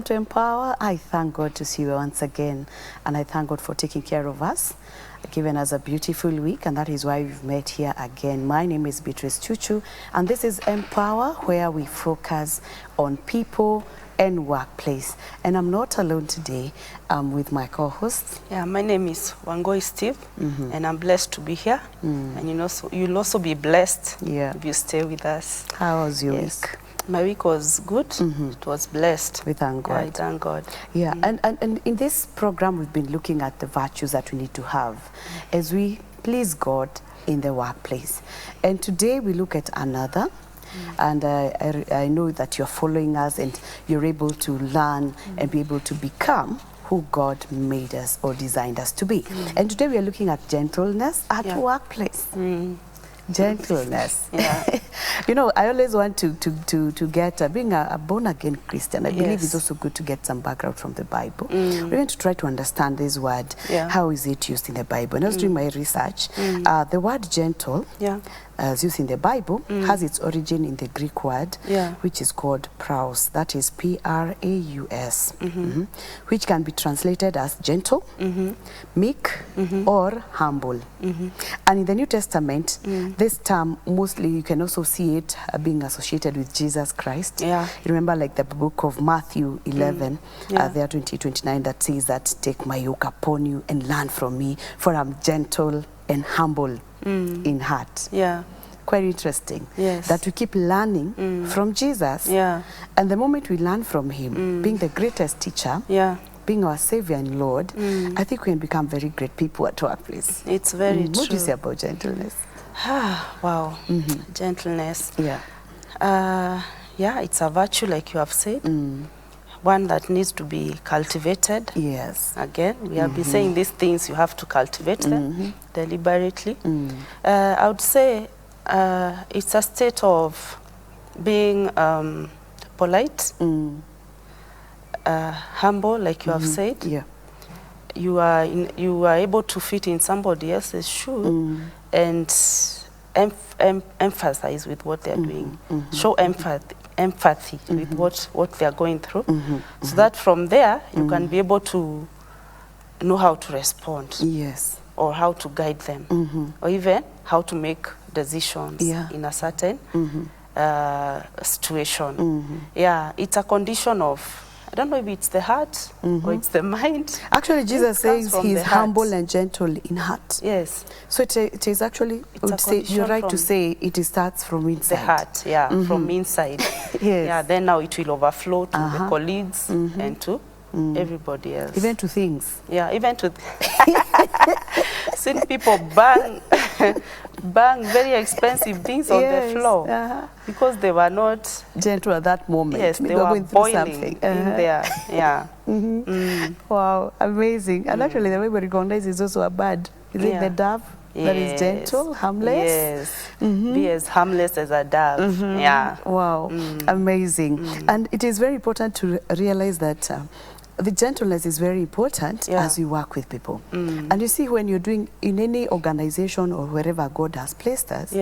to Empower. I thank God to see you once again, and I thank God for taking care of us, giving us a beautiful week, and that is why we've met here again. My name is Beatrice Chuchu, and this is Empower, where we focus on people and workplace. And I'm not alone today. I'm with my co-host. Yeah, my name is Wangoi Steve, and I'm blessed to be here. And you'll also be blessed if you stay with us. How was your week? My week was good. It was blessed. We thank God. Yeah, I thank God. Yeah, and in this program, we've been looking at the virtues that we need to have as we please God in the workplace. And today we look at another. And I know that you're following us and you're able to learn and be able to become who God made us or designed us to be. And today we are looking at gentleness at workplace. Gentleness. Yeah. You know, I always want to get, being a born-again Christian, I believe it's also good to get some background from the Bible. We're going to try to understand this word. How is it used in the Bible? And I was doing my research. The word gentle, as used in the Bible, has its origin in the Greek word, which is called praus. That is P-R-A-U-S, which can be translated as gentle, meek, or humble. And in the New Testament, this term, mostly you can also see it being associated with Jesus Christ. You remember, like the book of Matthew 11, there 20-29, that says that, take my yoke upon you and learn from me, for I'm gentle and humble in heart. Quite interesting that we keep learning from Jesus. And the moment we learn from him, being the greatest teacher, being our Savior and Lord, I think we can become very great people at workplace. It's very true. What do you say about gentleness? Wow. Gentleness. Yeah, it's a virtue, like you have said. One that needs to be cultivated. Again, we have been saying these things, you have to cultivate them deliberately. I would say it's a state of being polite, humble, like you have said. You are able to fit in somebody else's shoe and emphasize with what they're doing. Show empathy with what they are going through, so that from there you can be able to know how to respond, or how to guide them, or even how to make decisions in a certain situation. It's a condition of, I don't know if it's the heart or it's the mind. Actually, Jesus says he's humble and gentle in heart. So it is actually, I would say, you're right to say it starts from inside. The heart, from inside. Then now it will overflow to the colleagues and to everybody else. Even to things. Even to... Seen people bang very expensive things on the floor because they were not gentle at that moment. They were boiling in there. Wow, amazing. And actually the way we recognize is also a bird. Is it the dove that is gentle, harmless? Be as harmless as a dove. Wow, amazing. And it is very important to realize that the gentleness is very important as you work with people. And you see, when you're doing in any organization or wherever God has placed us,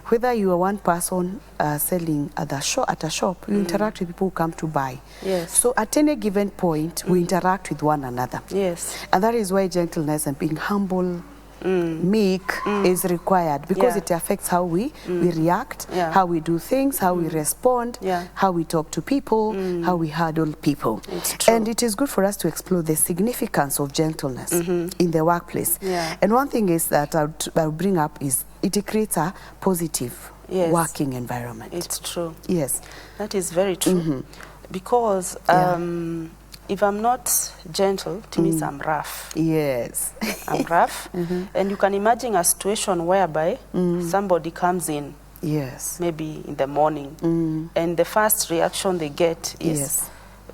whether you are one person selling at a shop, you interact with people who come to buy. So at any given point, we interact with one another. And that is why gentleness and being humble, meek is required, because it affects how we react, how we do things, how we respond, how we talk to people, how we handle people. And it is good for us to explore the significance of gentleness in the workplace. And one thing is that I'll bring up is it creates a positive working environment. It's true. That is very true. Because if I'm not gentle, it means I'm rough. I'm rough. And you can imagine a situation whereby somebody comes in, maybe in the morning, and the first reaction they get is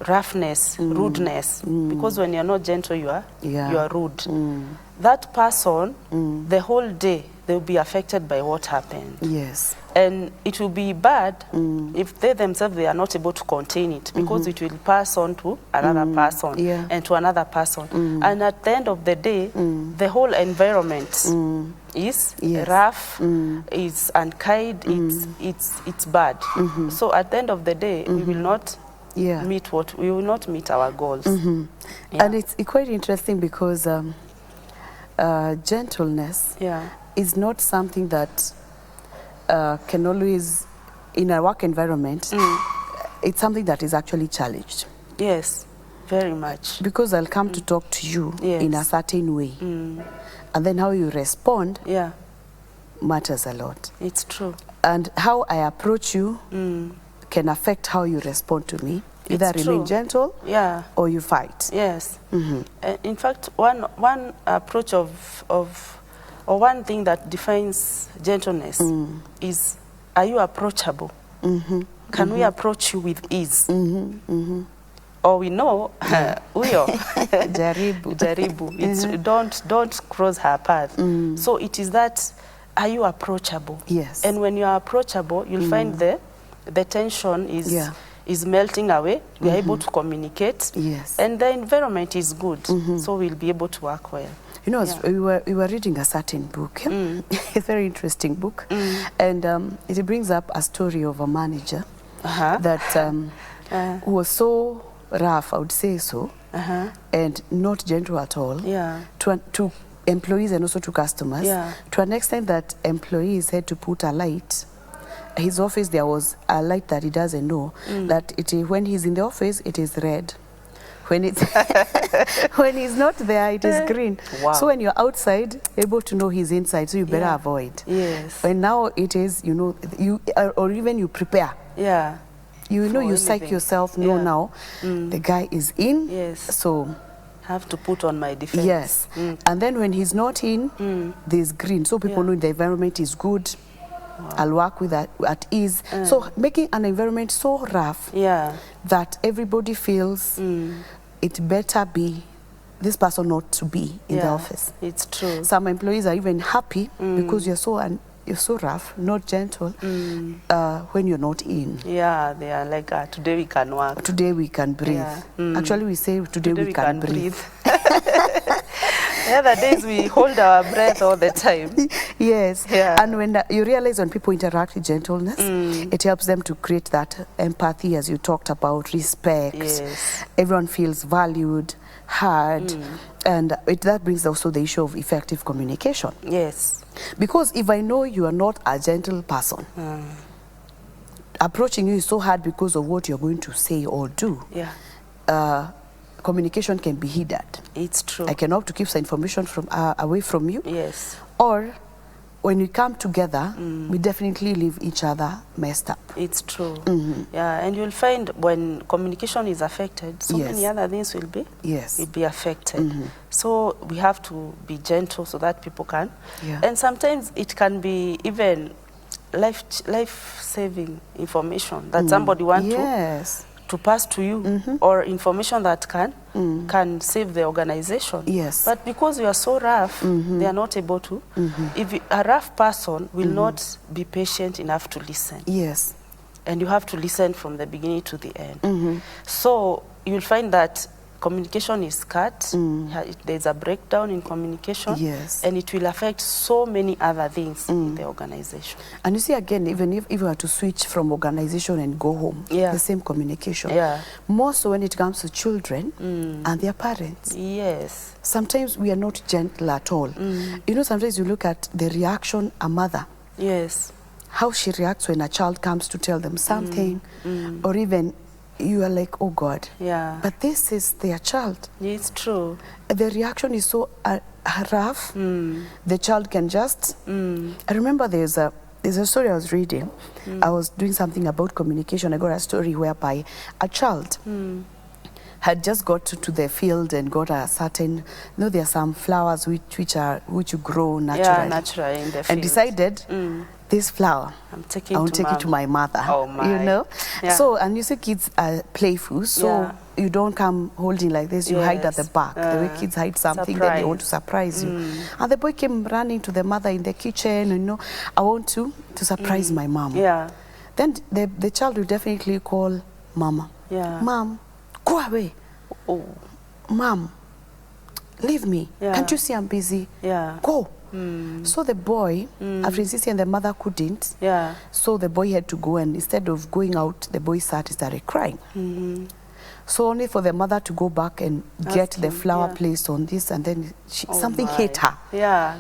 roughness, rudeness. Because when you're not gentle, you are rude. That person, the whole day, they'll be affected by what happened. And it will be bad if they themselves, they are not able to contain it, because it will pass on to another person and to another person. And at the end of the day, the whole environment is rough, is unkind, it's bad. So at the end of the day, we will not meet our goals. And it's quite interesting because gentleness is not something that can always, in a work environment, it's something that is actually challenged. Yes, very much. Because I'll come to talk to you in a certain way. And then how you respond matters a lot. It's true. And how I approach you can affect how you respond to me. Either remain gentle or you fight. Yes. In fact, one approach or one thing that defines gentleness is, are you approachable? Can we approach you with ease? Or we know, uyo, jaribu. It's, don't cross her path. So it is that, are you approachable? Yes. And when you are approachable, you'll find the tension is melting away. We are able to communicate. Yes. And the environment is good. So we'll be able to work well. You know, we were reading a certain book, a very interesting book, and it brings up a story of a manager that who was so rough, I would say so, and not gentle at all to employees and also to customers, to an extent that employees had to put a light. His office, there was a light that he doesn't know, that when he's in the office, it is red. When it's when he's not there, it is green. Wow. So when you're outside, able to know he's inside, so you better avoid. Yes. When now it is, you know, or even you prepare. Yeah. You know, you psych yourself. No, now the guy is in. Yes. So have to put on my defense. Yes. And then when he's not in, there's green. So people know the environment is good. I'll work with that at ease. So making an environment so rough that everybody feels it better be this person not to be in the office. It's true. Some employees are even happy because you're so rough, not gentle, when you're not in. Yeah, they are like, today we can work. Today we can breathe. Actually, we say today we can breathe. The other days we hold our breath all the time. Yes. Yeah. And when you realize when people interact with gentleness, it helps them to create that empathy, as you talked about, respect. Yes. Everyone feels valued, heard, and that brings also the issue of effective communication. Yes. Because if I know you are not a gentle person, approaching you is so hard because of what you're going to say or do. Yeah. Communication can be hindered. It's true. I can opt to keep some information from away from you. Yes. Or when we come together, we definitely leave each other messed up. It's true. Yeah, and you'll find when communication is affected, so many other things will be affected. So we have to be gentle so that people can. And sometimes it can be even life-saving information that somebody wants to pass to you, or information that can save the organization. Yes. But because you are so rough, they are not able to. If a rough person will not be patient enough to listen. Yes. And you have to listen from the beginning to the end. So you'll find that communication is cut, there's a breakdown in communication, and it will affect so many other things in the organization. And you see, again, even if you were to switch from organization and go home, the same communication. More so when it comes to children and their parents. Yes. Sometimes we are not gentle at all. You know, sometimes you look at the reaction a mother. Yes. How she reacts when a child comes to tell them something, or even you are like, oh God. Yeah. But this is their child. It's true. The reaction is so rough. The child can just... I remember there's a story I was reading. I was doing something about communication. I got a story whereby a child had just got to the field and got a certain... You know, there are some flowers which you grow naturally. Yeah, naturally in the field. And decided... this flower, I want to take it to my mother. Oh my. You know? Yeah. So, and you see kids are playful, so you don't come holding like this, you hide at the back. The way kids hide something, then they want to surprise you. And the boy came running to the mother in the kitchen, you know, I want to surprise my mom. Yeah. Then the child will definitely call mama. Yeah. Mom, go away. Oh. Mom, leave me. Yeah. Can't you see I'm busy? Yeah. Go. So the boy, after insisting, the mother couldn't. So the boy had to go, and instead of going out, the boy sat and started crying. So only for the mother to go back and get the flower placed on this, and then something hit her.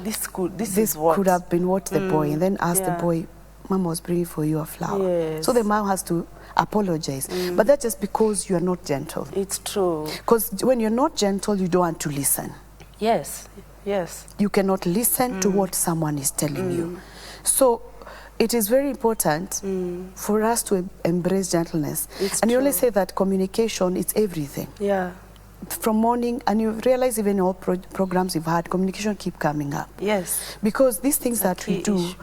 This could have been what the boy, and then asked the boy, Mom was bringing for you a flower. So the mom has to apologize. But that's just because you are not gentle. It's true. Because when you're not gentle, you don't want to listen. Yes. You cannot listen to what someone is telling you. So it is very important for us to embrace gentleness. And you always say that communication, it's everything. From morning, and you realize even in all programs you've had, communication keep coming up. Because these things that we do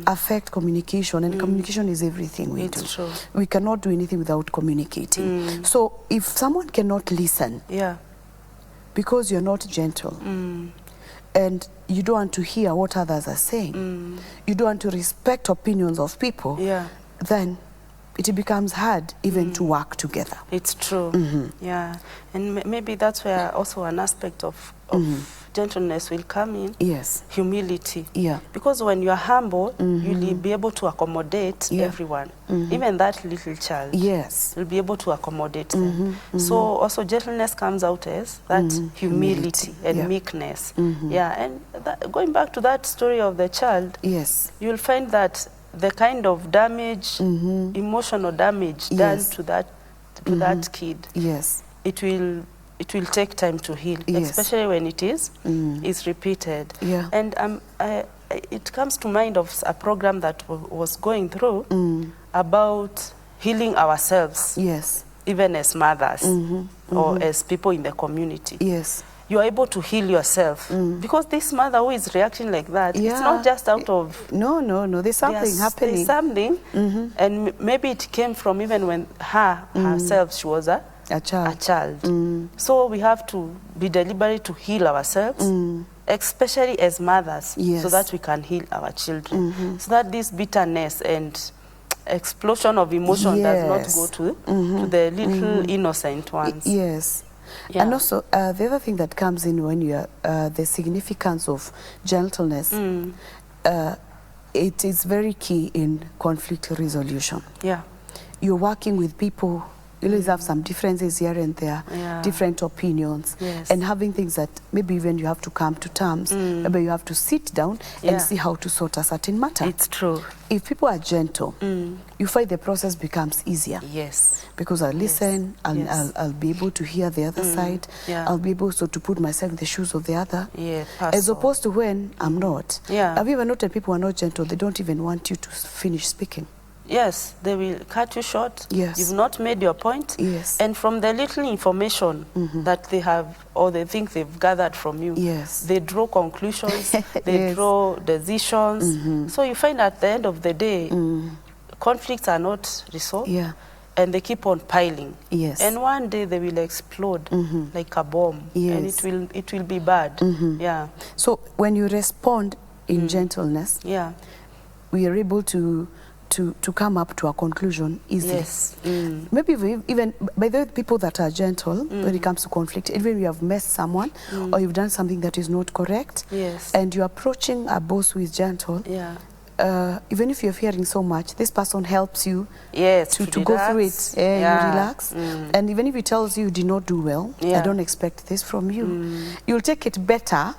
affect communication, and communication is everything we do. True. We cannot do anything without communicating. So if someone cannot listen, because you're not gentle, and you don't want to hear what others are saying, you don't want to respect opinions of people, then it becomes hard even to work together. It's true. And maybe that's where also an aspect of gentleness will come in. Humility. Because when you're humble, you'll be able to accommodate everyone. Even that little child. You'll be able to accommodate them. So also gentleness comes out as that humility and meekness. And going back to that story of the child, you'll find that the kind of damage, emotional damage done to that kid, it will take time to heal, especially when it is repeated. And it comes to mind of a program that was going through about healing ourselves, even as mothers or as people in the community. You are able to heal yourself. Because this mother who is reacting like that, it's not just out of... No, there's something happening. There's something, and maybe it came from even when herself, she was a child. So we have to be deliberate to heal ourselves, especially as mothers, so that we can heal our children. So that this bitterness and explosion of emotion does not go to the little innocent ones. And also, the other thing that comes in when you are, the significance of gentleness, it is very key in conflict resolution. You're working with people, you always have some differences here and there, different opinions, and having things that maybe even you have to come to terms, maybe you have to sit down and see how to sort a certain matter. It's true. If people are gentle, you find the process becomes easier. Because I'll listen, I'll be able to hear the other side, I'll be able to put myself in the shoes of the other, as opposed to when I'm not. Have you ever noted people who are not gentle, they don't even want you to finish speaking? They will cut you short. You've not made your point. And from the little information that they have or they think they've gathered from you, they draw conclusions, they draw decisions. So you find at the end of the day, conflicts are not resolved. And they keep on piling. And one day they will explode like a bomb. And it will be bad. So when you respond in gentleness, we are able to come up to a conclusion easily. Maybe even by the people that are gentle when it comes to conflict, even you have messed someone or you've done something that is not correct, and you're approaching a boss who is gentle, even if you're fearing so much, this person helps you to go through it. You relax. And even if he tells you did not do well, I don't expect this from you, you'll take it better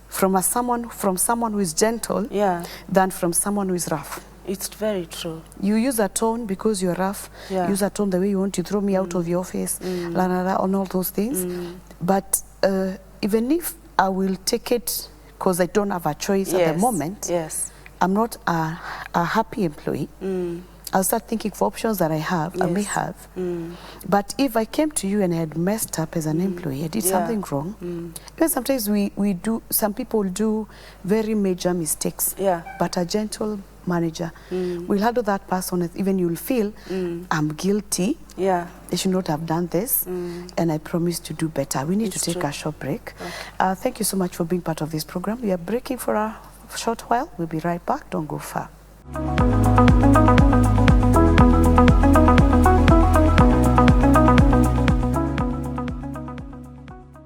from someone who is gentle than from someone who is rough. It's very true. You use a tone because you're rough. Use a tone the way you want to throw me out of your face, on all those things. But even if I will take it because I don't have a choice at the moment, I'm not a happy employee. I'll start thinking for options that I have, I may have. But if I came to you and I had messed up as an employee, I did something wrong. Because sometimes some people do very major mistakes. But a gentle manager will handle that person, even you'll feel, I'm guilty. They should not have done this. And I promise to do better. We need to take a short break. Thank you so much for being part of this program. We are breaking for a short while. We'll be right back. Don't go far.